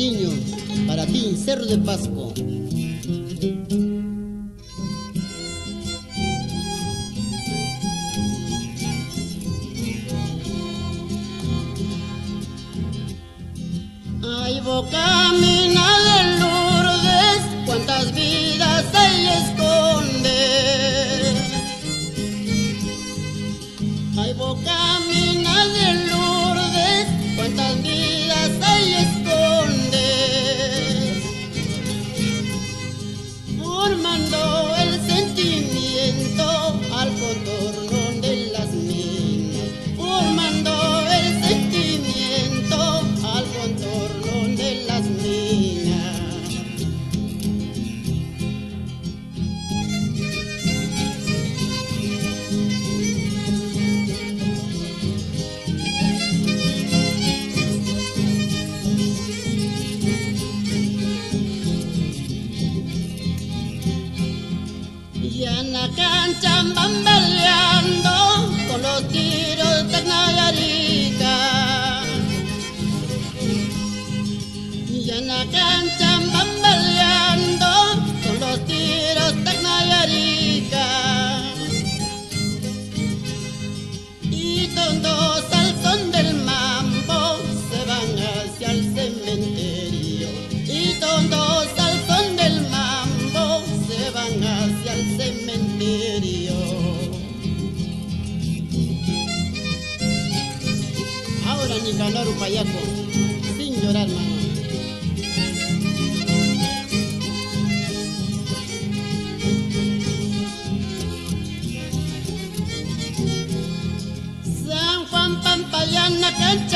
cariño para ti, Cerro de Pasco. Ay, Bocamina de Lourdes, cuántas vidas ahí esconde. Ay, Bocamina de Lourdes, cuántas vidas ahí esconde. Formando el sentimiento al contorno de las minas. Formando el sentimiento al contorno de las minas. Y en la cancha bambaleando con los tiros de Nayarica. Y en la cancha bambaleando con los tiros de Nayarica. Y todos al son del mambo se van hacia el cementerio. Y todos al son del mambo se van hacia el cementerio. Ahora Nicanor Payaco, sin llorar, mano. San Juan Pampayana, cancha